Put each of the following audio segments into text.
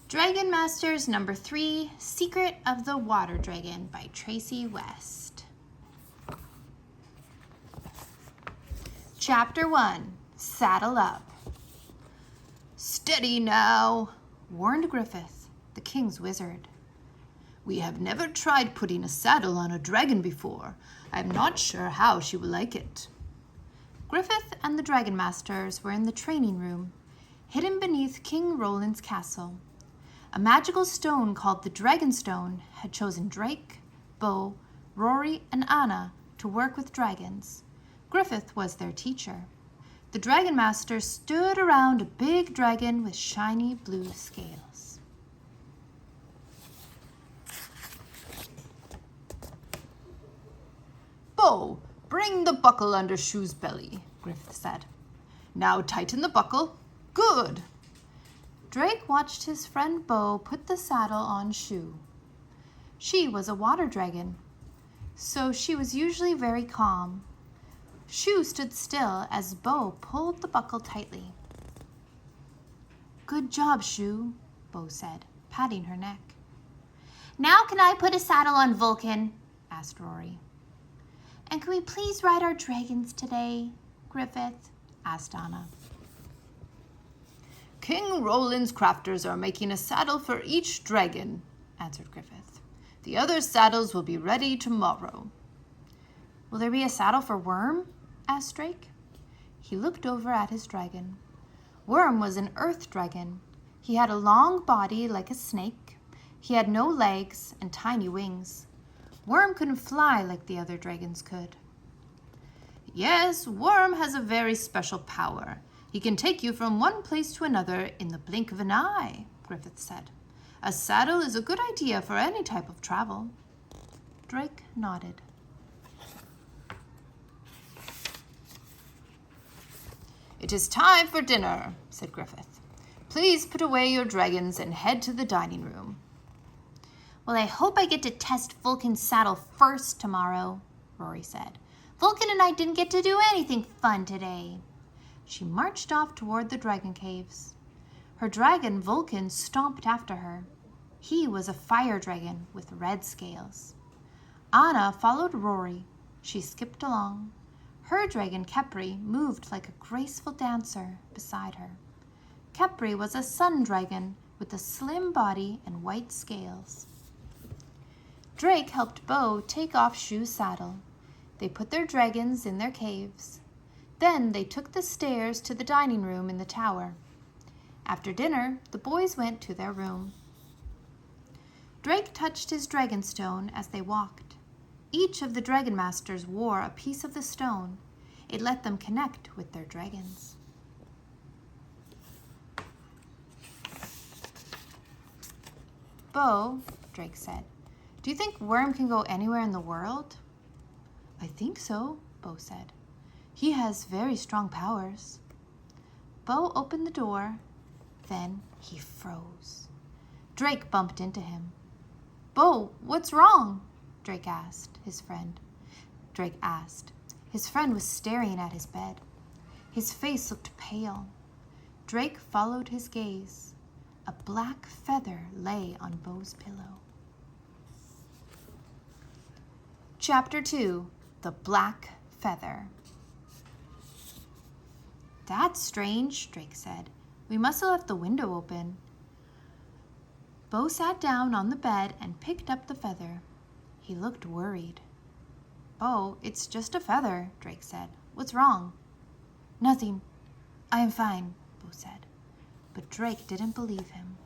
Dragon Masters number 3, Secret of the Water Dragon by Tracey West. Chapter 1, Saddle Up. Steady now, warned Griffith, the king's wizard. We have never tried putting a saddle on a dragon before. I am not sure how she will like it. Griffith and the Dragon Masters were in the training room, hidden beneath King Roland's castle. A magical stone called the Dragonstone had chosen Drake, Bo, Rory, and Anna to work with dragons. Griffith was their teacher. The Dragon Masters stood around a big dragon with shiny blue scales. Bo, bring the buckle under Shu's belly, Griffith said. Now tighten the buckle. Good. Drake watched his friend Bo put the saddle on Shu. She was a water dragon, so she was usually very calm. Shu stood still as Bo pulled the buckle tightly. Good job, Shu, Bo said, patting her neck. Now can I put a saddle on Vulcan? Asked Rory. And can we please ride our dragons today? Griffith asked Anna. King Roland's crafters are making a saddle for each dragon, answered Griffith. The other saddles will be ready tomorrow. Will there be a saddle for Worm? Asked Drake. He looked over at his dragon. Worm was an earth dragon. He had a long body like a snake. He had no legs and tiny wings. Worm couldn't fly like the other dragons could. Yes, Worm has a very special power. He can take you from one place to another in the blink of an eye, Griffith said. A saddle is a good idea for any type of travel. Drake nodded. It is time for dinner, said Griffith. Please put away your dragons and head to the dining room. Well, I hope I get to test Vulcan's saddle first tomorrow, Rory said. Vulcan and I didn't get to do anything fun today. She marched off toward the dragon caves. Her dragon, Vulcan, stomped after her. He was a fire dragon with red scales. Anna followed Rory. She skipped along. Her dragon, Kepri, moved like a graceful dancer beside her. Kepri was a sun dragon with a slim body and white scales. Drake helped Bo take off Shu's saddle. They put their dragons in their caves. Then they took the stairs to the dining room in the tower. After dinner, the boys went to their room. Drake touched his dragonstone as they walked. Each of the dragon masters wore a piece of the stone. It let them connect with their dragons. Bo, Drake said, do you think Worm can go anywhere in the world? I think so, Bo said. He has very strong powers. Bo opened the door. Then he froze. Drake bumped into him. Bo, what's wrong? Drake asked his friend. His friend was staring at his bed. His face looked pale. Drake followed his gaze. A black feather lay on Bo's pillow. Chapter 2, The Black Feather. That's strange, Drake said. We must have left the window open. Bo sat down on the bed and picked up the feather. He looked worried. Oh, it's just a feather, Drake said. What's wrong? Nothing. I am fine, Bo said. But Drake didn't believe him.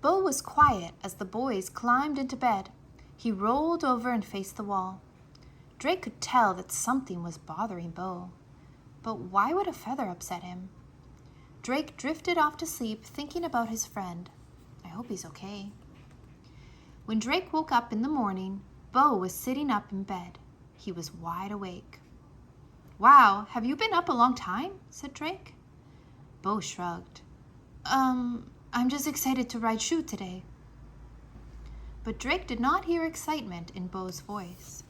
Bo was quiet as the boys climbed into bed. He rolled over and faced the wall. Drake could tell that something was bothering Bo. But why would a feather upset him? Drake drifted off to sleep, thinking about his friend. I hope he's okay. When Drake woke up in the morning, Bo was sitting up in bed. He was wide awake. Wow, have you been up a long time? Said Drake. Bo shrugged. I'm just excited to ride Shu today. But Drake did not hear excitement in Bo's voice.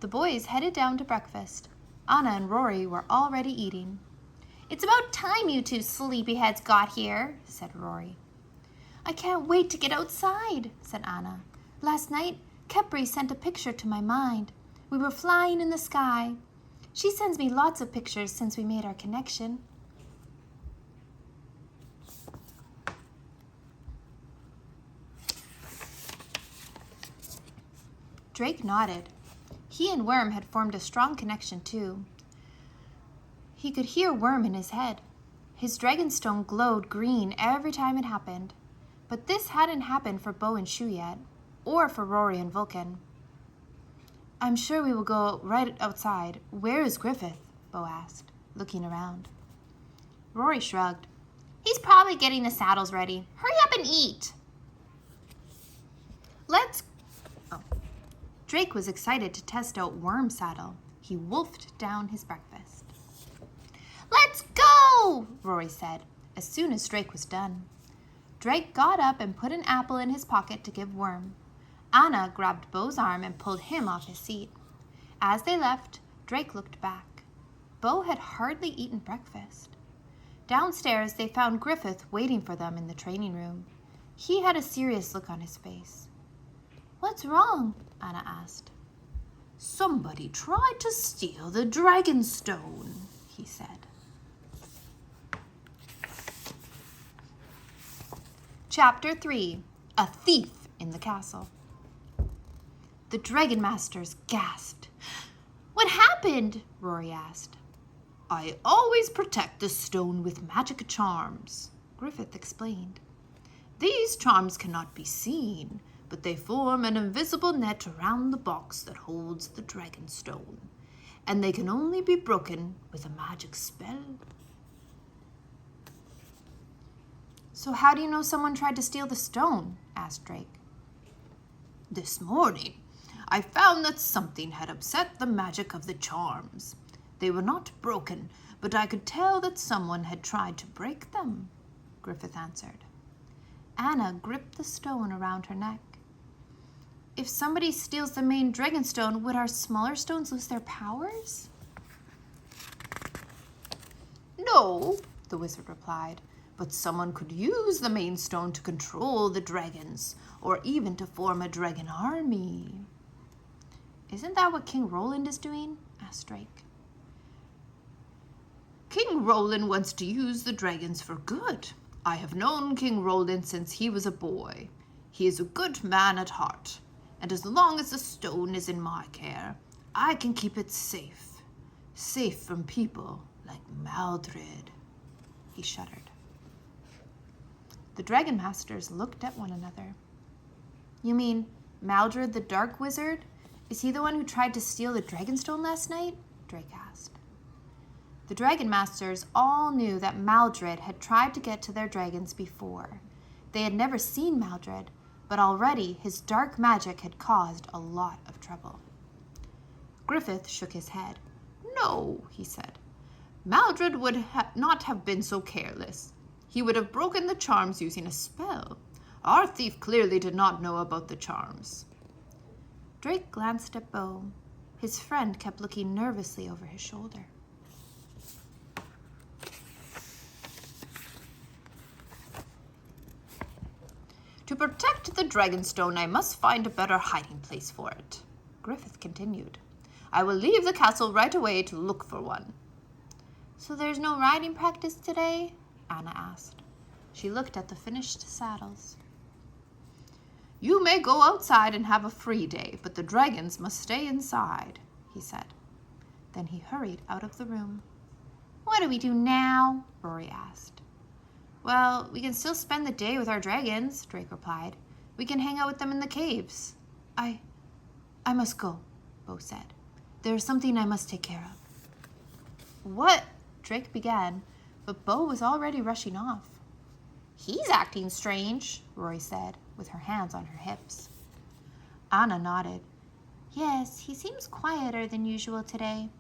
The boys headed down to breakfast. Anna and Rory were already eating. "It's about time you two sleepyheads got here," said Rory. "I can't wait to get outside," said Anna. "Last night, Kepri sent a picture to my mind. We were flying in the sky. She sends me lots of pictures since we made our connection." Drake nodded. He and Worm had formed a strong connection too. He could hear Worm in his head. His dragonstone glowed green every time it happened. But this hadn't happened for Bo and Shu yet, or for Rory and Vulcan. "I'm sure we will go right outside. Where is Griffith?" Bo asked, looking around. Rory shrugged. "He's probably getting the saddles ready. Hurry up and eat." Drake was excited to test out Worm's saddle. He wolfed down his breakfast. "Let's go," Rory said, as soon as Drake was done. Drake got up and put an apple in his pocket to give Worm. Anna grabbed Bo's arm and pulled him off his seat. As they left, Drake looked back. Bo had hardly eaten breakfast. Downstairs, they found Griffith waiting for them in the training room. He had a serious look on his face. "What's wrong?" Anna asked. "Somebody tried to steal the dragonstone," he said. Chapter 3. A Thief in the Castle. The Dragon Masters gasped. "What happened?" Rory asked. "I always protect the stone with magic charms," Griffith explained. "These charms cannot be seen, but they form an invisible net around the box that holds the dragonstone, and they can only be broken with a magic spell." "So how do you know someone tried to steal the stone?" asked Drake. "This morning, I found that something had upset the magic of the charms. They were not broken, but I could tell that someone had tried to break them," Griffith answered. Anna gripped the stone around her neck. "If somebody steals the main dragonstone, would our smaller stones lose their powers?" "No," the wizard replied, "but someone could use the main stone to control the dragons, or even to form a dragon army." "Isn't that what King Roland is doing?" asked Drake. "King Roland wants to use the dragons for good. I have known King Roland since he was a boy. He is a good man at heart, and as long as the stone is in my care, I can keep it safe. Safe from people like Maldred." He shuddered. The Dragon Masters looked at one another. "You mean Maldred the Dark Wizard? Is he the one who tried to steal the Dragonstone last night?" Drake asked. The Dragon Masters all knew that Maldred had tried to get to their dragons before. They had never seen Maldred, but already his dark magic had caused a lot of trouble. Griffith shook his head. "No," he said. "Maldred would not have been so careless. He would have broken the charms using a spell. Our thief clearly did not know about the charms." Drake glanced at Bo. His friend kept looking nervously over his shoulder. "To protect the dragonstone, I must find a better hiding place for it," Griffith continued. "I will leave the castle right away to look for one." "So there's no riding practice today?" Anna asked. She looked at the finished saddles. "You may go outside and have a free day, but the dragons must stay inside," he said. Then he hurried out of the room. "What do we do now?" Rory asked. "Well, we can still spend the day with our dragons," Drake replied. "We can hang out with them in the caves." I must go," Bo said. "There is something I must take care of." "What?" Drake began, but Bo was already rushing off. "He's acting strange," Rory said, with her hands on her hips. Anna nodded. "Yes, he seems quieter than usual today."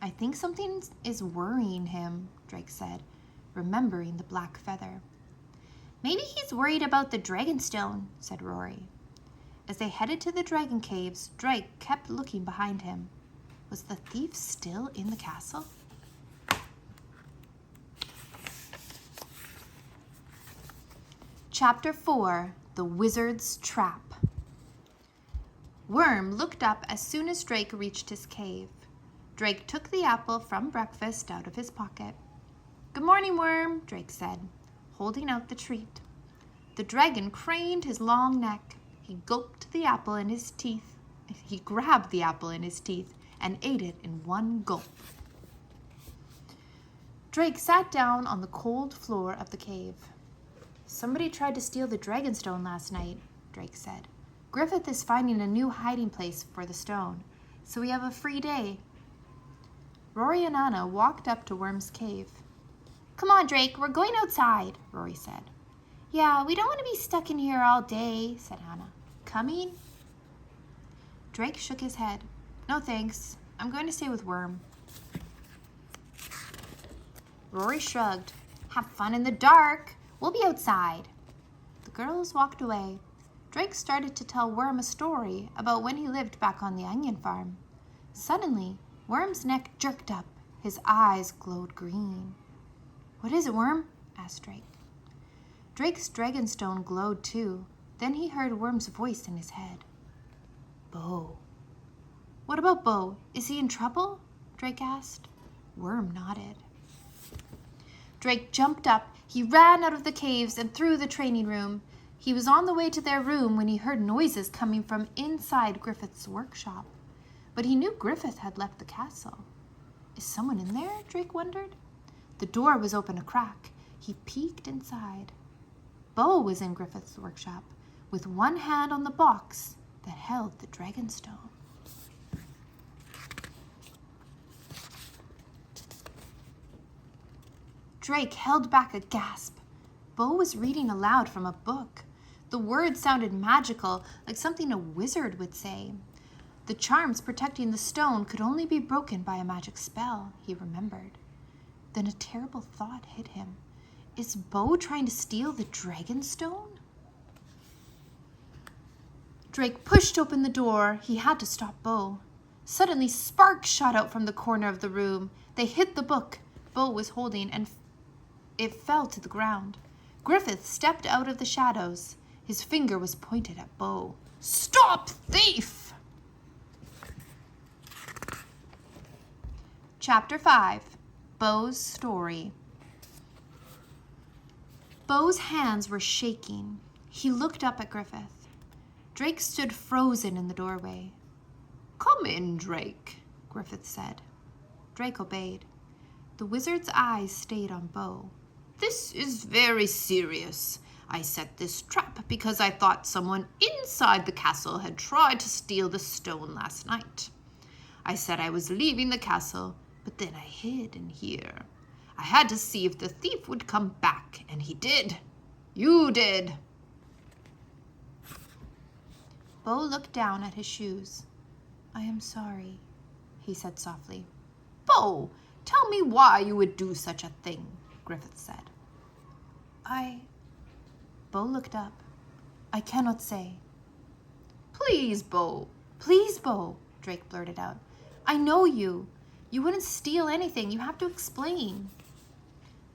"I think something is worrying him," Drake said, remembering the black feather. "Maybe he's worried about the dragonstone," said Rory. As they headed to the dragon caves, Drake kept looking behind him. Was the thief still in the castle? Chapter 4, The Wizard's Trap. Worm looked up as soon as Drake reached his cave. Drake took the apple from breakfast out of his pocket. "Good morning, Worm," Drake said, holding out the treat. The dragon craned his long neck. He gulped the apple in his teeth. He grabbed the apple in his teeth and ate it in one gulp. Drake sat down on the cold floor of the cave. "Somebody tried to steal the dragonstone last night," Drake said. "Griffith is finding a new hiding place for the stone, so we have a free day." Rory and Anna walked up to Worm's cave. "Come on, Drake, we're going outside," Rory said. "Yeah, we don't want to be stuck in here all day," said Anna. "Coming?" Drake shook his head. "No thanks, I'm going to stay with Worm." Rory shrugged. "Have fun in the dark. We'll be outside." The girls walked away. Drake started to tell Worm a story about when he lived back on the onion farm. Suddenly, Worm's neck jerked up. His eyes glowed green. "What is it, Worm?" asked Drake. Drake's dragonstone glowed too. Then he heard Worm's voice in his head. "Bo." "What about Bo? Is he in trouble?" Drake asked. Worm nodded. Drake jumped up. He ran out of the caves and through the training room. He was on the way to their room when he heard noises coming from inside Griffith's workshop. But he knew Griffith had left the castle. Is someone in there? Drake wondered. The door was open a crack. He peeked inside. Bo was in Griffith's workshop, with one hand on the box that held the dragonstone. Drake held back a gasp. Bo was reading aloud from a book. The words sounded magical, like something a wizard would say. The charms protecting the stone could only be broken by a magic spell, he remembered. Then a terrible thought hit him. Is Bo trying to steal the dragonstone? Drake pushed open the door. He had to stop Bo. Suddenly, sparks shot out from the corner of the room. They hit the book Bo was holding, and it fell to the ground. Griffith stepped out of the shadows. His finger was pointed at Bo. "Stop, thief!" Chapter 5, Bo's Story. Bo's hands were shaking. He looked up at Griffith. Drake stood frozen in the doorway. "Come in, Drake," Griffith said. Drake obeyed. The wizard's eyes stayed on Bo. "This is very serious. I set this trap because I thought someone inside the castle had tried to steal the stone last night. I said I was leaving the castle, but then I hid in here. I had to see if the thief would come back, and he did. You did." Bo looked down at his shoes. "I am sorry," he said softly. "Bo, tell me why you would do such a thing," Griffith said. Bo looked up. "I cannot say." "Please, Bo." "Please, Bo," Drake blurted out. "I know you. You wouldn't steal anything. You have to explain."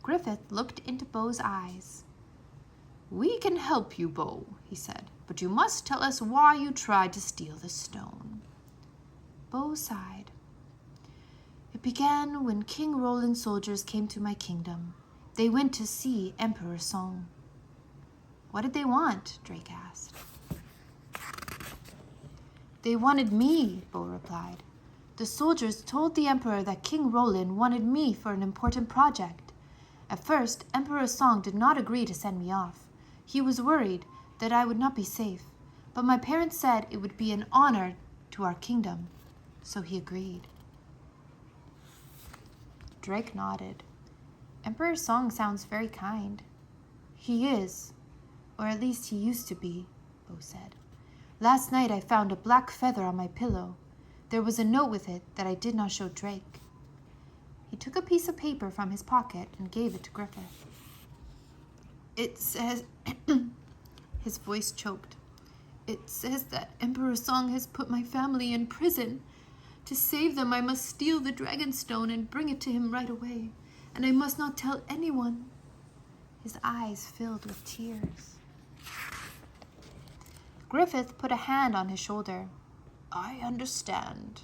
Griffith looked into Bo's eyes. "We can help you, Bo," he said, "but you must tell us why you tried to steal the stone." Bo sighed. "It began when King Roland's soldiers came to my kingdom. They went to see Emperor Song." "What did they want?" Drake asked. "They wanted me," Bo replied. "The soldiers told the Emperor that King Roland wanted me for an important project. At first, Emperor Song did not agree to send me off. He was worried that I would not be safe, but my parents said it would be an honor to our kingdom, so he agreed." Drake nodded. "Emperor Song sounds very kind." "He is, or at least he used to be," Bo said. "Last night I found a black feather on my pillow. There was a note with it that I did not show Drake." He took a piece of paper from his pocket and gave it to Griffith. "It says," his voice choked, It says that Emperor Song has put my family in prison. To save them, I must steal the dragon stone and bring it to him right away. And I must not tell anyone." His eyes filled with tears. Griffith put a hand on his shoulder. "I understand."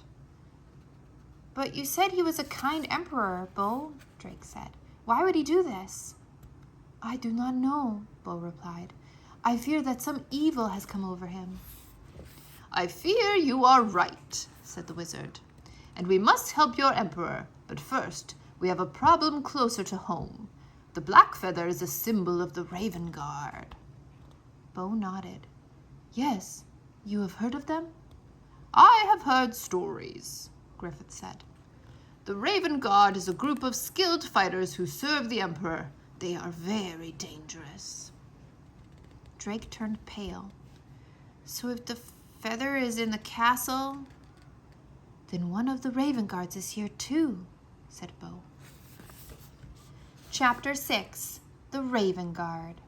"But you said he was a kind emperor, Bo," Drake said. "Why would he do this?" "I do not know," Bo replied. "I fear that some evil has come over him." "I fear you are right," said the wizard. "And we must help your emperor. But first, we have a problem closer to home. The black feather is a symbol of the Raven Guard." Bo nodded. "Yes, you have heard of them?" "I have heard stories," Griffith said. "The Raven Guard is a group of skilled fighters who serve the emperor. They are very dangerous." Drake turned pale. "So if the feather is in the castle, then one of the Raven Guards is here too," said Bo. Chapter 6. The Raven Guard.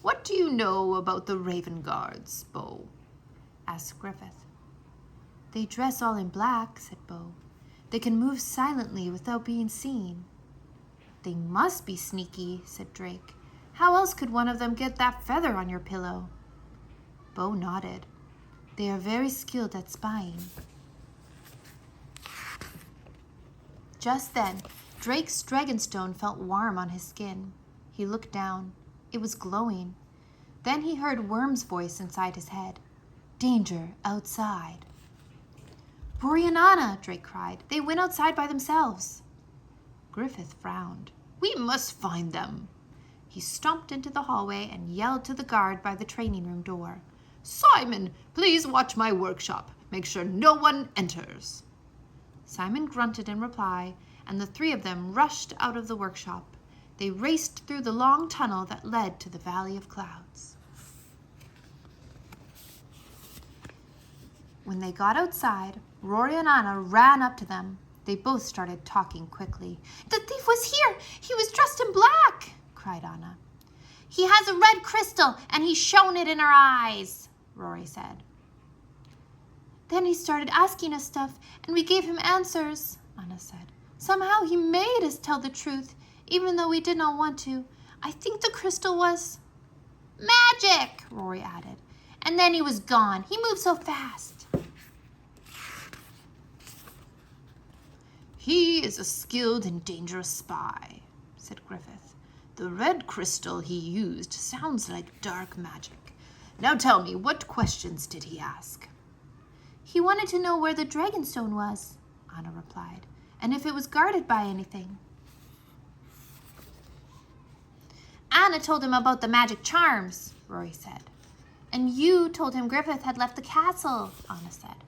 "What do you know about the Raven Guards, Bo?" asked Griffith. "They dress all in black," said Bo. "They can move silently without being seen." "They must be sneaky," said Drake. "How else could one of them get that feather on your pillow?" Bo nodded. "They are very skilled at spying." Just then, Drake's dragonstone felt warm on his skin. He looked down. It was glowing. Then he heard Worm's voice inside his head. "Danger outside." "Rory and Anna," Drake cried. "They went outside by themselves." Griffith frowned. "We must find them." He stomped into the hallway and yelled to the guard by the training room door. "Simon, please watch my workshop. Make sure no one enters." Simon grunted in reply, and the three of them rushed out of the workshop. They raced through the long tunnel that led to the Valley of Clouds. When they got outside, Rory and Anna ran up to them. They both started talking quickly. "The thief was here! He was dressed in black!" cried Anna. "He has a red crystal, and he's shown it in our eyes," Rory said. "Then he started asking us stuff, and we gave him answers," Anna said. "Somehow he made us tell the truth, even though we did not want to. I think the crystal was..." "Magic," Rory added. "And then he was gone. He moved so fast." "He is a skilled and dangerous spy," said Griffith. "The red crystal he used sounds like dark magic. Now tell me, what questions did he ask?" "He wanted to know where the dragonstone was," Anna replied, "and if it was guarded by anything." "Anna told him about the magic charms," Rory said. "And you told him Griffith had left the castle," Anna said.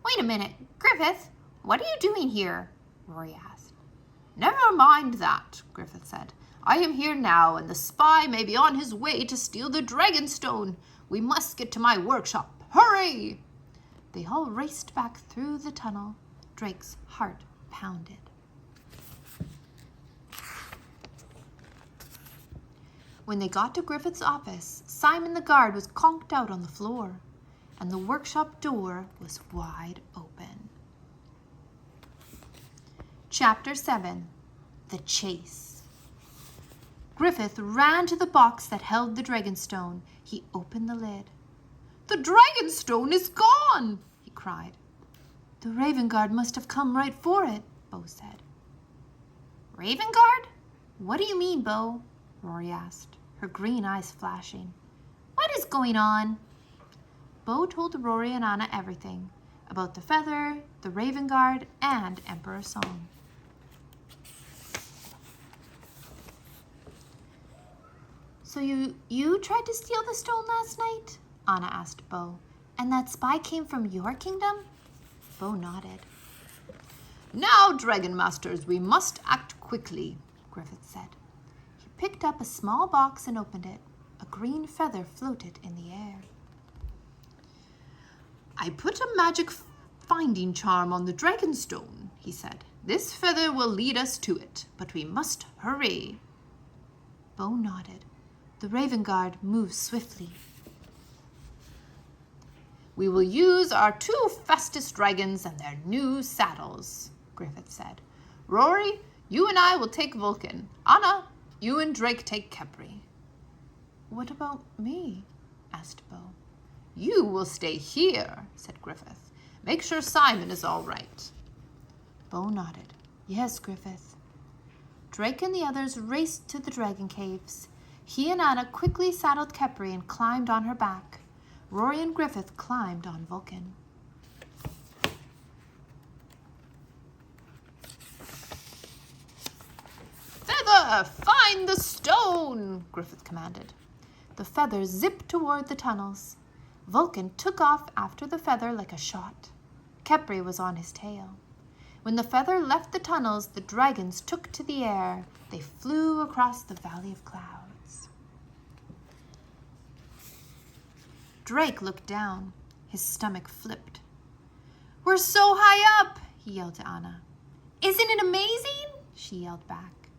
"Wait a minute, Griffith, what are you doing here?" Rory asked. "Never mind that," Griffith said. "I am here now, and the spy may be on his way to steal the dragonstone. We must get to my workshop. Hurry!" They all raced back through the tunnel. Drake's heart pounded. When they got to Griffith's office, Simon the guard was conked out on the floor, and the workshop door was wide open. Chapter 7. The Chase. Griffith ran to the box that held the dragonstone. He opened the lid. "The dragonstone is gone!" he cried. "The Raven Guard must have come right for it," Bo said. "Raven Guard? What do you mean, Bo?" Rory asked, her green eyes flashing. "What is going on?" Bo told Rory and Anna everything about the feather, the Raven Guard, and Emperor Song. "So you tried to steal the stone last night?" Anna asked Bo. "And that spy came from your kingdom?" Bo nodded. "Now, Dragon Masters, we must act quickly," Griffith said. He picked up a small box and opened it. A green feather floated in the air. "I put a magic finding charm on the dragonstone," he said. "This feather will lead us to it, but we must hurry." Bo nodded. The Raven Guard moved swiftly. We will use our 2 fastest dragons and their new saddles, Griffith said. Rory, you and I will take Vulcan. Anna, you and Drake take Khepri. What about me? Asked Bo. You will stay here, said Griffith. Make sure Simon is all right. Bo nodded. Yes, Griffith. Drake and the others raced to the dragon caves. He and Anna quickly saddled Khepri and climbed on her back. Rory and Griffith climbed on Vulcan. Feather, find the stone, Griffith commanded. The feather zipped toward the tunnels. Vulcan took off after the feather like a shot. Khepri was on his tail. When the feather left the tunnels, the dragons took to the air. They flew across the Valley of Clouds. Drake looked down. His stomach flipped. We're so high up, he yelled to Anna. Isn't it amazing? She yelled back.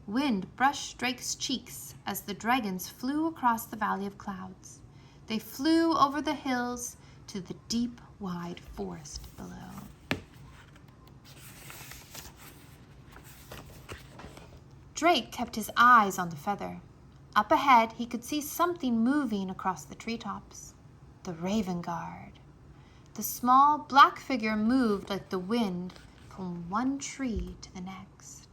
Wind brushed Drake's cheeks as the dragons flew across the Valley of Clouds. They flew over the hills to the deep, wide forest below. Drake kept his eyes on the feather. Up ahead, he could see something moving across the treetops. The Raven Guard. The small, black figure moved like the wind from one tree to the next.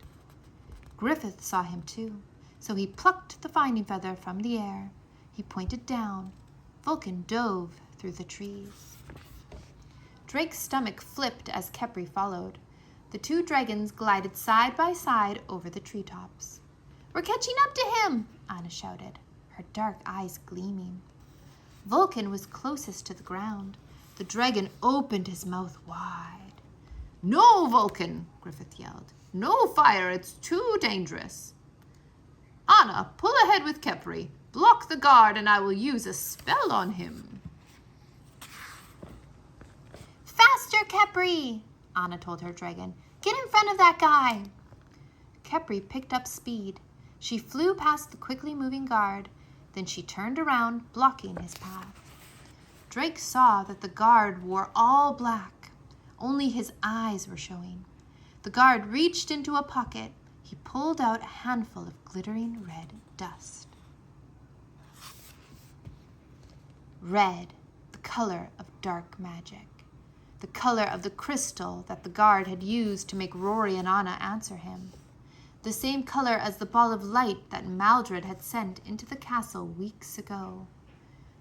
Griffith saw him too, so he plucked the finding feather from the air. He pointed down. Vulcan dove through the trees. Drake's stomach flipped as Khepri followed. The 2 dragons glided side by side over the treetops. We're catching up to him, Anna shouted, her dark eyes gleaming. Vulcan was closest to the ground. The dragon opened his mouth wide. No, Vulcan, Griffith yelled. No fire, it's too dangerous. Anna, pull ahead with Khepri. Block the guard and I will use a spell on him. Faster, Khepri, Anna told her dragon. Get in front of that guy. Khepri picked up speed. She flew past the quickly moving guard. Then she turned around, blocking his path. Drake saw that the guard wore all black. Only his eyes were showing. The guard reached into a pocket. He pulled out a handful of glittering red dust. Red, the color of dark magic. The color of the crystal that the guard had used to make Rory and Anna answer him. The same color as the ball of light that Maldred had sent into the castle weeks ago.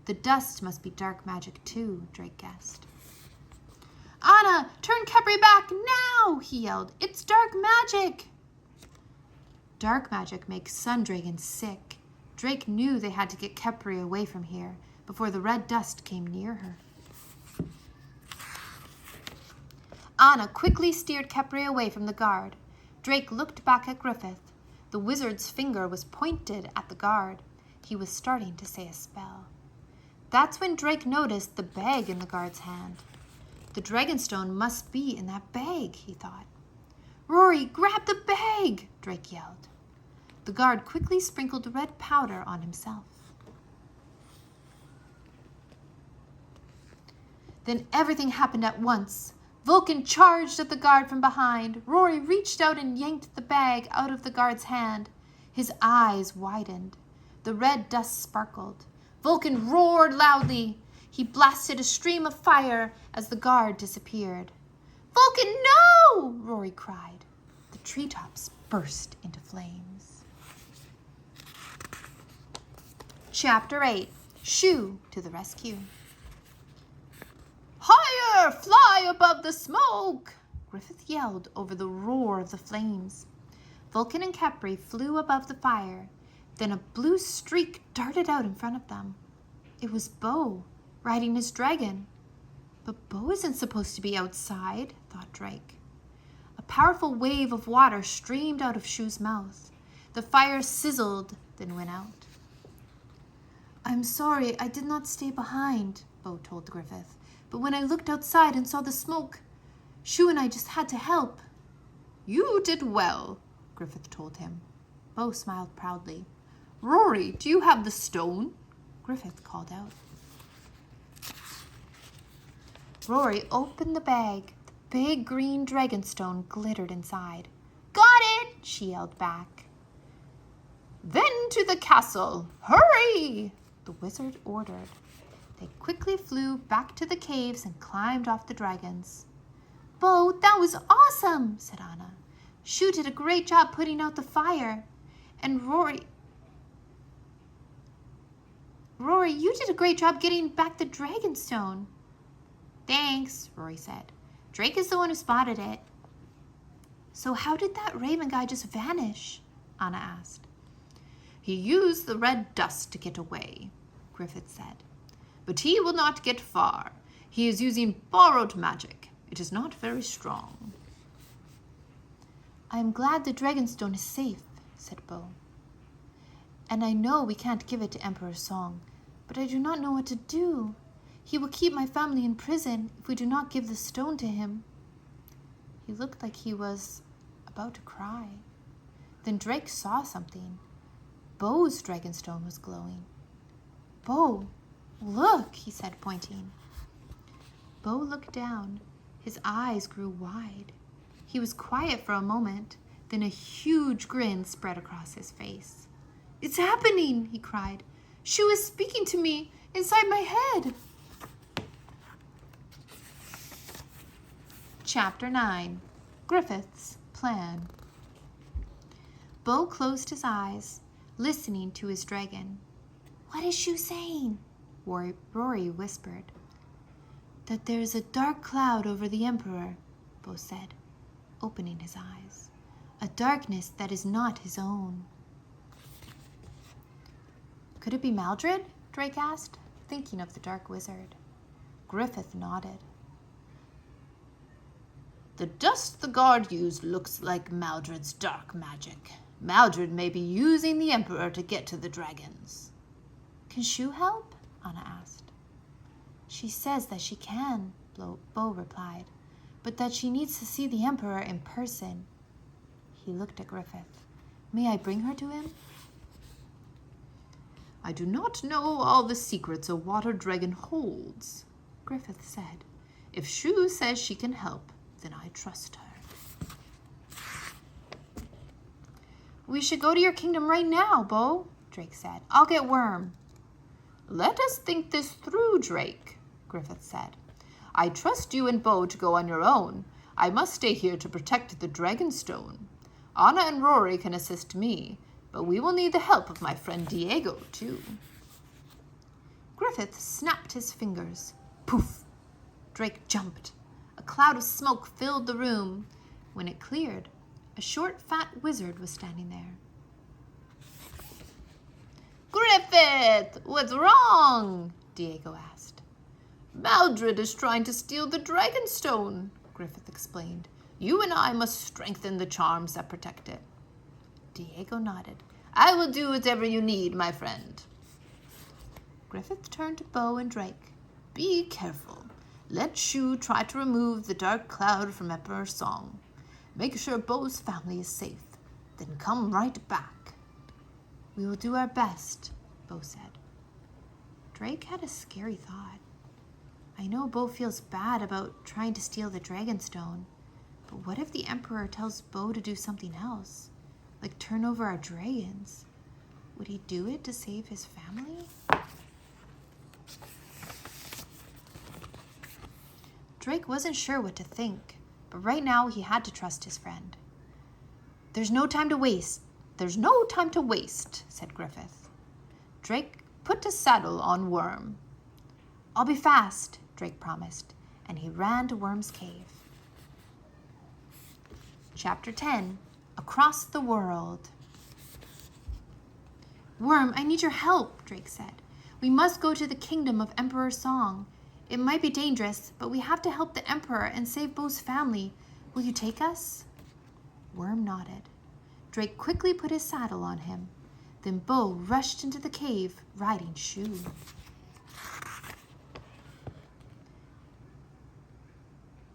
The dust must be dark magic too, Drake guessed. Anna, turn Khepri back now, he yelled. It's dark magic. Dark magic makes sun dragons sick. Drake knew they had to get Khepri away from here before the red dust came near her. Anna quickly steered Khepri away from the guard. Drake looked back at Griffith. The wizard's finger was pointed at the guard. He was starting to say a spell. That's when Drake noticed the bag in the guard's hand. The dragonstone must be in that bag, he thought. Rory, grab the bag, Drake yelled. The guard quickly sprinkled red powder on himself. Then everything happened at once. Vulcan charged at the guard from behind. Rory reached out and yanked the bag out of the guard's hand. His eyes widened. The red dust sparkled. Vulcan roared loudly. He blasted a stream of fire as the guard disappeared. Vulcan, no! Rory cried. The treetops burst into flames. Chapter 8. Shoo to the Rescue. Higher! Fly above the smoke! Griffith yelled over the roar of the flames. Vulcan and Khepri flew above the fire. Then a blue streak darted out in front of them. It was Bo, riding his dragon. But Bo isn't supposed to be outside, thought Drake. A powerful wave of water streamed out of Shoo's mouth. The fire sizzled, then went out. I'm sorry, I did not stay behind, Bo told Griffith. But when I looked outside and saw the smoke, Shoo and I just had to help. You did well, Griffith told him. Bo smiled proudly. Rory, do you have the stone? Griffith called out. Rory opened the bag. The big green dragonstone glittered inside. "Got it!" she yelled back. "Then to the castle! Hurry!" the wizard ordered. They quickly flew back to the caves and climbed off the dragons. "Bo, that was awesome," said Anna. "Shu did a great job putting out the fire. And Rory, you did a great job getting back the dragonstone." "Thanks," Rory said. "Drake is the one who spotted it." "So how did that raven guy just vanish?" Anna asked. "He used the red dust to get away," Griffith said. "But he will not get far. He is using borrowed magic. It is not very strong." "I am glad the dragonstone is safe," said Bo. "And I know we can't give it to Emperor Song, but I do not know what to do. He will keep my family in prison if we do not give the stone to him." He looked like he was about to cry. Then Drake saw something. Bo's dragonstone was glowing. "Bo, look," he said, pointing. Bo looked down. His eyes grew wide. He was quiet for a moment, then a huge grin spread across his face. "It's happening," he cried. "Shu is speaking to me inside my head." Chapter 9. Griffith's Plan. Bo closed his eyes, listening to his dragon. "What is Shu saying?" Rory whispered. "That there is a dark cloud over the Emperor," Bo said, opening his eyes. "A darkness that is not his own." "Could it be Maldred?" Drake asked, thinking of the dark wizard. Griffith nodded. "The dust the guard used looks like Maldred's dark magic. Maldred may be using the Emperor to get to the dragons." "Can Shu help?" Anna asked. "She says that she can," Bo replied, "but that she needs to see the Emperor in person." He looked at Griffith. "May I bring her to him?" "I do not know all the secrets a water dragon holds," Griffith said. "If Shu says she can help, then I trust her." "We should go to your kingdom right now, Bo," Drake said. "I'll get Worm." "Let us think this through, Drake," Griffith said. "I trust you and Bo to go on your own. I must stay here to protect the Dragonstone. Anna and Rory can assist me, but we will need the help of my friend Diego, too." Griffith snapped his fingers. Poof! Drake jumped. A cloud of smoke filled the room. When it cleared, a short, fat wizard was standing there. "Griffith, what's wrong?" Diego asked. "Maldred is trying to steal the Dragonstone," Griffith explained. "You and I must strengthen the charms that protect it." Diego nodded. "I will do whatever you need, my friend." Griffith turned to Bo and Drake. "Be careful. Let Shu try to remove the dark cloud from Emperor Song. Make sure Bo's family is safe. Then come right back." "We will do our best," Bo said. Drake had a scary thought. I know Bo feels bad about trying to steal the Dragonstone, but what if the Emperor tells Bo to do something else? Like turn over our dragons? Would he do it to save his family? Drake wasn't sure what to think, but right now he had to trust his friend. "There's no time to waste. "There's no time to waste," said Griffith. Drake put a saddle on Worm. "I'll be fast," Drake promised, and he ran to Worm's cave. Chapter 10. Across the World. "Worm, I need your help," Drake said. "We must go to the kingdom of Emperor Song. It might be dangerous, but we have to help the Emperor and save Bo's family. Will you take us?" Worm nodded. Drake quickly put his saddle on him. Then Bo rushed into the cave, riding Shu.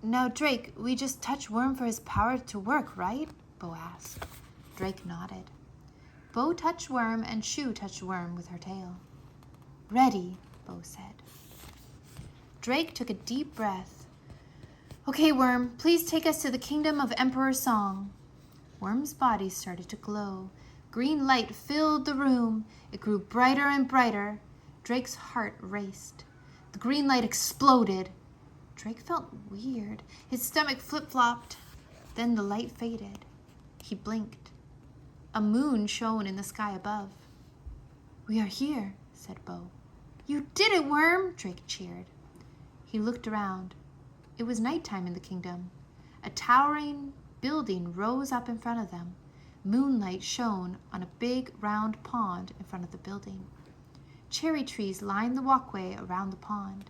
"Now, Drake, we just touch Worm for his power to work, right?" Bo asked. Drake nodded. Bo touched Worm and Shu touched Worm with her tail. "Ready," Bo said. Drake took a deep breath. Okay, Worm, please take us to the kingdom of Emperor Song. Worm's body started to glow. Green light filled the room. It grew brighter and brighter. Drake's heart raced. The green light exploded. Drake felt weird. His stomach flip-flopped. Then the light faded. He blinked. A moon shone in the sky above. "We are here," said Bo. "You did it, Worm!" Drake cheered. He looked around. It was nighttime in the kingdom. A towering building rose up in front of them. Moonlight shone on a big round pond in front of the building. Cherry trees lined the walkway around the pond.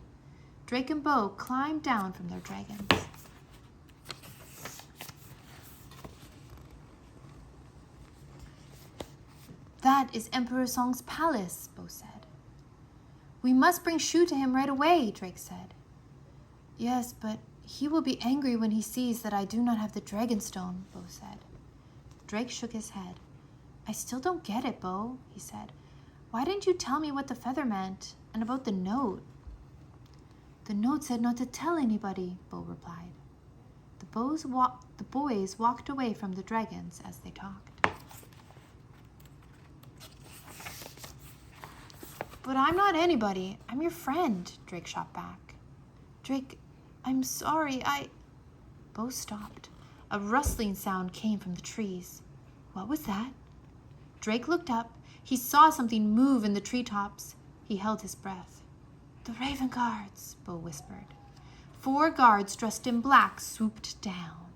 Drake and Bo climbed down from their dragons. "That is Emperor Song's palace," Bo said. "We must bring Shu to him right away," Drake said. "Yes, but he will be angry when he sees that I do not have the Dragonstone," Bo said. Drake shook his head. "I still don't get it, Bo," he said. "Why didn't you tell me what the feather meant and about the note?" "The note said not to tell anybody," Bo replied. The boys walked away from the dragons as they talked. "But I'm not anybody. I'm your friend," Drake shot back. "Drake, I'm sorry, Bo stopped. A rustling sound came from the trees. What was that? Drake looked up. He saw something move in the treetops. He held his breath. "The Raven Guards," Bo whispered. 4 guards dressed in black swooped down.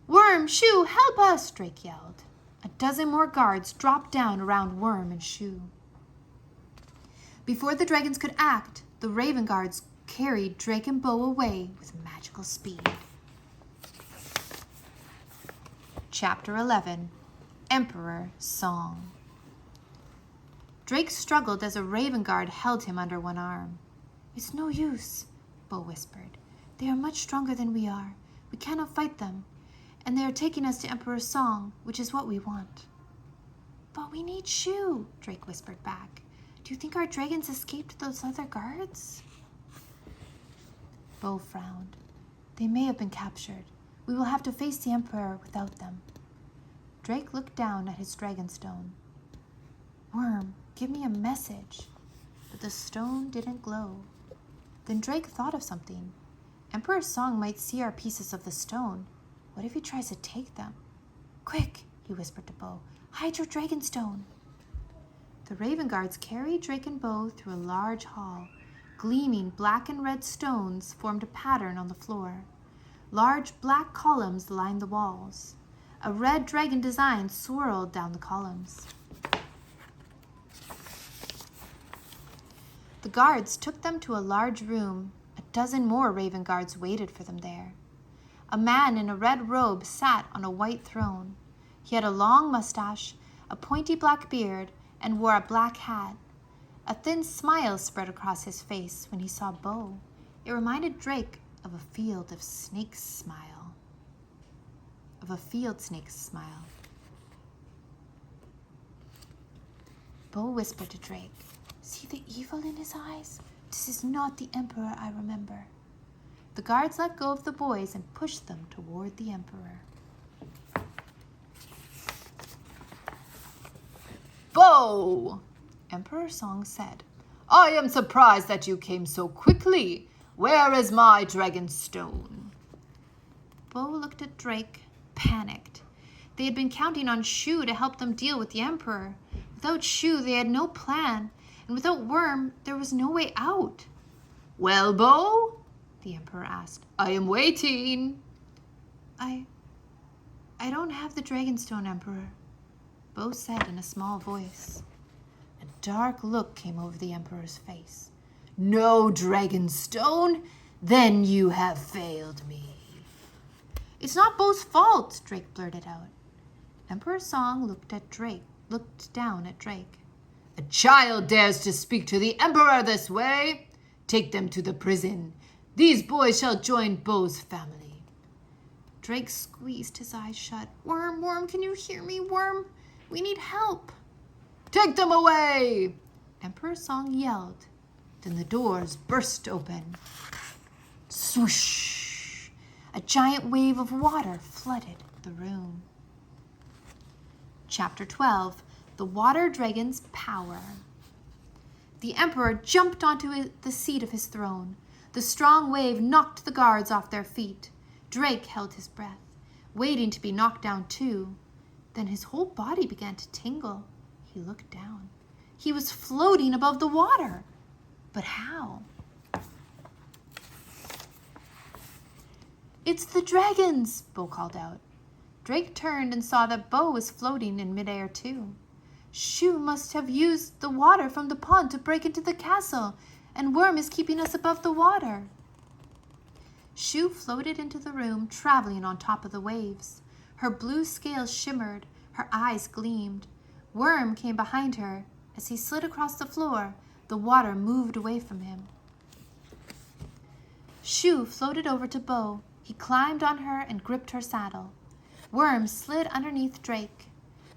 "Worm, Shu, help us!" Drake yelled. A dozen more guards dropped down around Worm and Shu. Before the dragons could act, the Raven Guards carried Drake and Bo away with magical speed. Chapter 11. Emperor Song. Drake struggled as a Raven Guard held him under one arm. "It's no use," Bo whispered. "They are much stronger than we are. We cannot fight them. And they are taking us to Emperor Song, which is what we want." "But we need Shu," Drake whispered back. "Do you think our dragons escaped those other guards?" Bo frowned. "They may have been captured. We will have to face the Emperor without them." Drake looked down at his dragonstone. "Worm, give me a message." But the stone didn't glow. Then Drake thought of something. Emperor Song might see our pieces of the stone. What if he tries to take them? "Quick," he whispered to Bo. "Hide your dragonstone." The Raven Guards carried Drake and Bo through a large hall. Gleaming black and red stones formed a pattern on the floor. Large black columns lined the walls. A red dragon design swirled down the columns. The guards took them to a large room. A dozen more Raven Guards waited for them there. A man in a red robe sat on a white throne. He had a long mustache, a pointy black beard, and wore a black hat. A thin smile spread across his face when he saw Bo. It reminded Drake of a field snake's smile. Bo whispered to Drake, "See the evil in his eyes? This is not the Emperor I remember." The guards let go of the boys and pushed them toward the Emperor. "Bo!" Emperor Song said, "I am surprised that you came so quickly. Where is my dragonstone?" Bo looked at Drake, panicked. They had been counting on Shu to help them deal with the Emperor. Without Shu, they had no plan, and without Worm, there was no way out. "Well, Bo?" the Emperor asked. "I am waiting." I don't have the Dragonstone, Emperor," Bo said in a small voice. A dark look came over the Emperor's face. "No dragonstone? Then you have failed me." "It's not Bo's fault," Drake blurted out. Emperor Song looked down at Drake. "A child dares to speak to the Emperor this way? Take them to the prison. These boys shall join Bo's family." Drake squeezed his eyes shut. Worm, can you hear me? Worm, we need help." "Take them away!" Emperor Song yelled. Then the doors burst open. Swoosh! A giant wave of water flooded the room. Chapter 12, The Water Dragon's Power. The Emperor jumped onto the seat of his throne. The strong wave knocked the guards off their feet. Drake held his breath, waiting to be knocked down too. Then his whole body began to tingle. He looked down. He was floating above the water. But how? "It's the dragons," Bo called out. Drake turned and saw that Bo was floating in midair too. "Shu must have used the water from the pond to break into the castle, and Worm is keeping us above the water." Shu floated into the room, traveling on top of the waves. Her blue scales shimmered, her eyes gleamed. Worm came behind her. As he slid across the floor, the water moved away from him. Shu floated over to Bo. He climbed on her and gripped her saddle. Worm slid underneath Drake.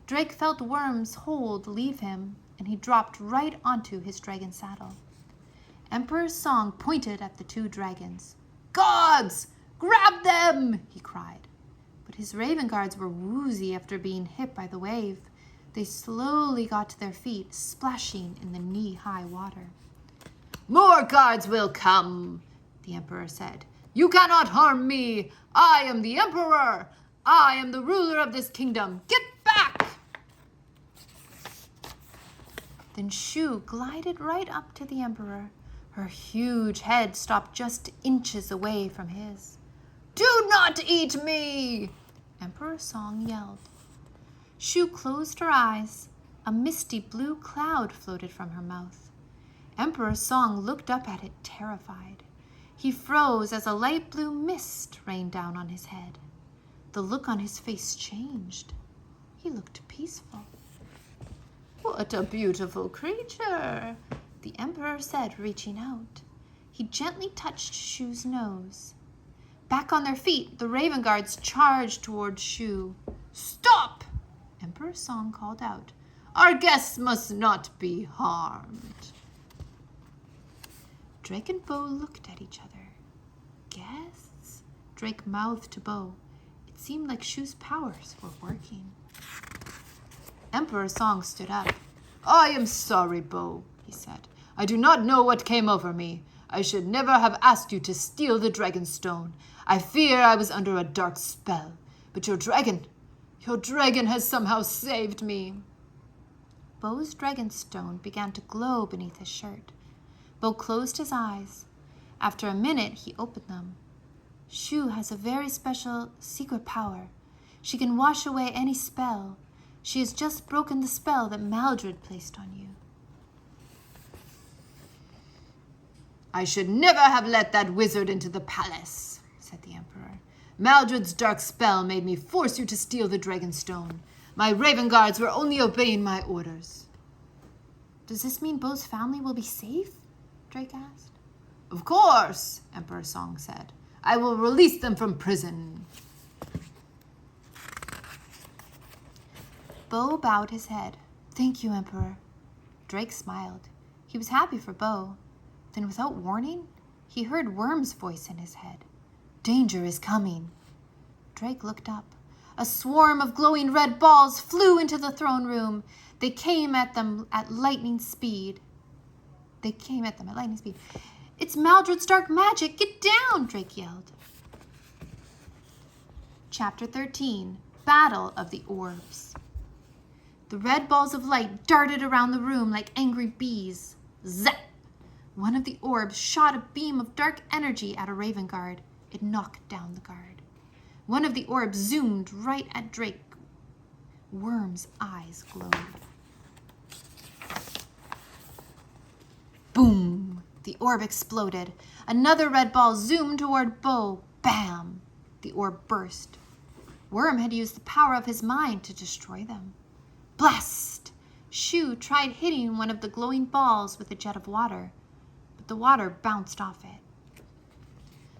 Drake felt Worm's hold leave him, and he dropped right onto his dragon saddle. Emperor Song pointed at the two dragons. "Gods! Grab them!" he cried. But his raven guards were woozy after being hit by the wave. They slowly got to their feet, splashing in the knee-high water. "More guards will come," the Emperor said. "You cannot harm me. I am the Emperor. I am the ruler of this kingdom. Get back!" Then Shu glided right up to the Emperor. Her huge head stopped just inches away from his. "Do not eat me!" Emperor Song yelled. Shu closed her eyes. A misty blue cloud floated from her mouth. Emperor Song looked up at it, terrified. He froze as a light blue mist rained down on his head. The look on his face changed. He looked peaceful. "What a beautiful creature," the Emperor said, reaching out. He gently touched Shu's nose. Back on their feet, the Raven Guards charged toward Shu. "Stop!" Emperor Song called out. "Our guests must not be harmed." Drake and Bo looked at each other. "Guests?" Drake mouthed to Bo. It seemed like Shu's powers were working. Emperor Song stood up. "I am sorry, Bo," he said. "I do not know what came over me. I should never have asked you to steal the dragon stone. I fear I was under a dark spell. But your dragon has somehow saved me." Bo's dragon stone began to glow beneath his shirt. Bo closed his eyes. After a minute, he opened them. "Shu has a very special secret power. She can wash away any spell. She has just broken the spell that Maldred placed on you." "I should never have let that wizard into the palace," said the Emperor. "Maldred's dark spell made me force you to steal the dragon stone. My Raven Guards were only obeying my orders." "Does this mean Bo's family will be safe?" Drake asked. "Of course," Emperor Song said. "I will release them from prison." Bo bowed his head. "Thank you, Emperor." Drake smiled. He was happy for Bo. Then, without warning, he heard Worm's voice in his head. "Danger is coming." Drake looked up. A swarm of glowing red balls flew into the throne room. They came at them at lightning speed. "It's Maldred's dark magic! Get down!" Drake yelled. Chapter 13, Battle of the Orbs. The red balls of light darted around the room like angry bees. Zap! One of the orbs shot a beam of dark energy at a Raven Guard. It knocked down the guard. One of the orbs zoomed right at Drake. Worm's eyes glowed. Boom! The orb exploded. Another red ball zoomed toward Bo. Bam! The orb burst. Worm had used the power of his mind to destroy them. Blast! Shu tried hitting one of the glowing balls with a jet of water, but the water bounced off it.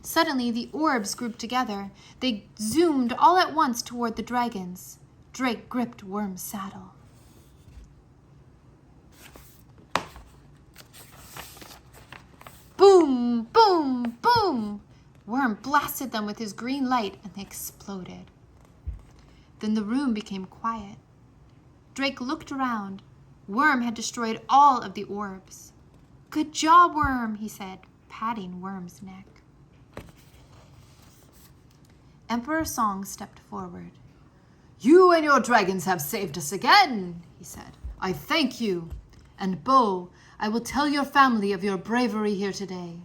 Suddenly, the orbs grouped together. They zoomed all at once toward the dragons. Drake gripped Worm's saddle. Boom! Boom! Boom! Worm blasted them with his green light and they exploded. Then the room became quiet. Drake looked around. Worm had destroyed all of the orbs. "Good job, Worm," he said, patting Worm's neck. Emperor Song stepped forward. "You and your dragons have saved us again," he said. "I thank you. And Bo, I will tell your family of your bravery here today."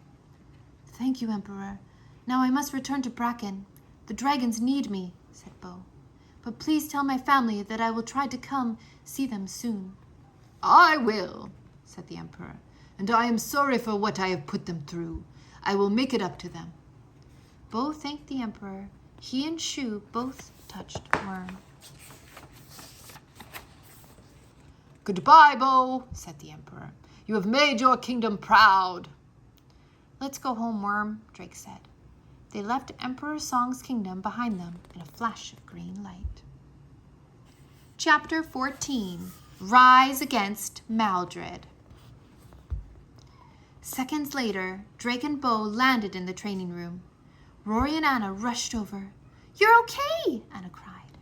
"Thank you, Emperor. Now I must return to Bracken. The dragons need me," said Bo. "But please tell my family that I will try to come see them soon." "I will," said the Emperor, "and I am sorry for what I have put them through. I will make it up to them." Bo thanked the Emperor. He and Shu both touched Worm. "Goodbye, Bo," said the Emperor. "You have made your kingdom proud." "Let's go home, Worm," Drake said. They left Emperor Song's kingdom behind them in a flash of green light. Chapter 14. Rise Against Maldred. Seconds later, Drake and Bo landed in the training room. Rory and Anna rushed over. "You're okay!" Anna cried.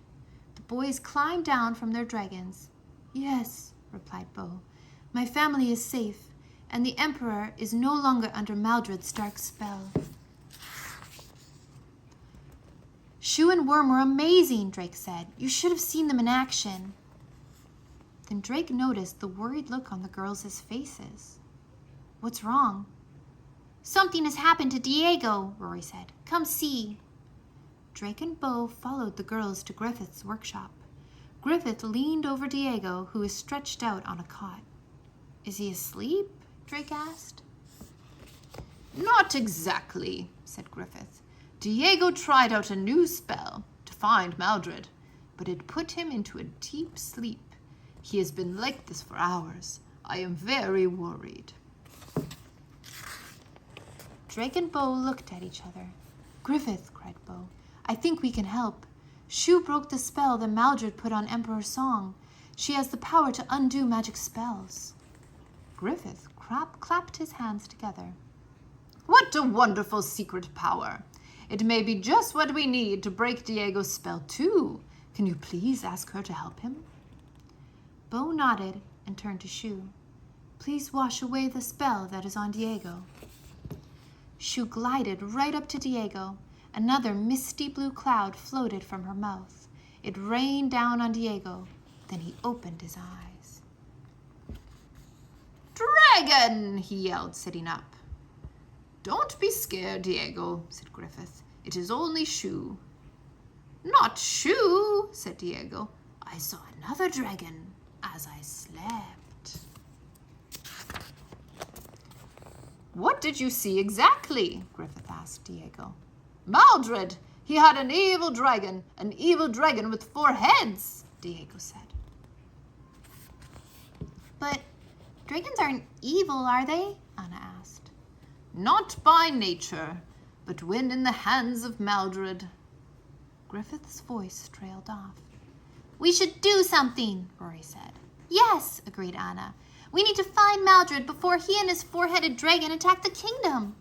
The boys climbed down from their dragons. "Yes," replied Bo. "My family is safe, and the Emperor is no longer under Maldred's dark spell." "Shu and Worm were amazing," Drake said. "You should have seen them in action." Then Drake noticed the worried look on the girls' faces. "What's wrong?" "Something has happened to Diego," Rory said. "Come see." Drake and Bo followed the girls to Griffith's workshop. Griffith leaned over Diego, who was stretched out on a cot. "Is he asleep?" Drake asked. "Not exactly," said Griffith. "Diego tried out a new spell to find Maldred, but it put him into a deep sleep. He has been like this for hours. I am very worried." Drake and Bo looked at each other. "Griffith," cried Bo, "I think we can help. Shu broke the spell that Maldred put on Emperor Song. She has the power to undo magic spells." Griffith clapped his hands together. "What a wonderful secret power! It may be just what we need to break Diego's spell too. Can you please ask her to help him?" Bo nodded and turned to Shu. "Please wash away the spell that is on Diego." Shu glided right up to Diego. Another misty blue cloud floated from her mouth. It rained down on Diego. Then he opened his eyes. "Dragon!" he yelled, sitting up. "Don't be scared, Diego," said Griffith. "It is only Shu." "Not Shu," said Diego. "I saw another dragon as I slept." "What did you see exactly?" Griffith asked Diego. "Maldred! He had an evil dragon with 4 heads," Diego said. "But dragons aren't evil, are they?" Anna asked. "Not by nature, but when in the hands of Maldred." Griffith's voice trailed off. "We should do something," Rory said. "Yes," agreed Anna. "We need to find Maldred before he and his 4-headed dragon attack the kingdom."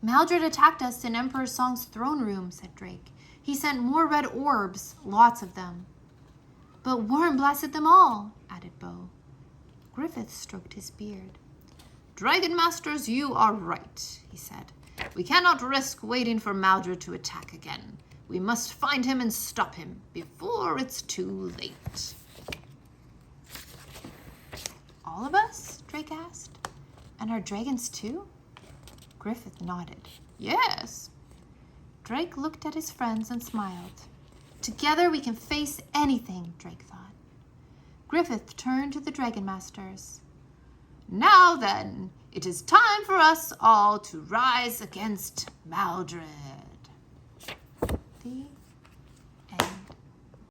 "Maldred attacked us in Emperor Song's throne room," said Drake. "He sent more red orbs, lots of them." "But Worm blasted them all," added Bo. Griffith stroked his beard. "Dragon Masters, you are right," he said. "We cannot risk waiting for Maldred to attack again. We must find him and stop him before it's too late." "All of us?" Drake asked. "And our dragons too?" Griffith nodded. "Yes." Drake looked at his friends and smiled. "Together we can face anything," Drake thought. Griffith turned to the Dragon Masters. "Now then, it is time for us all to rise against Maldred." The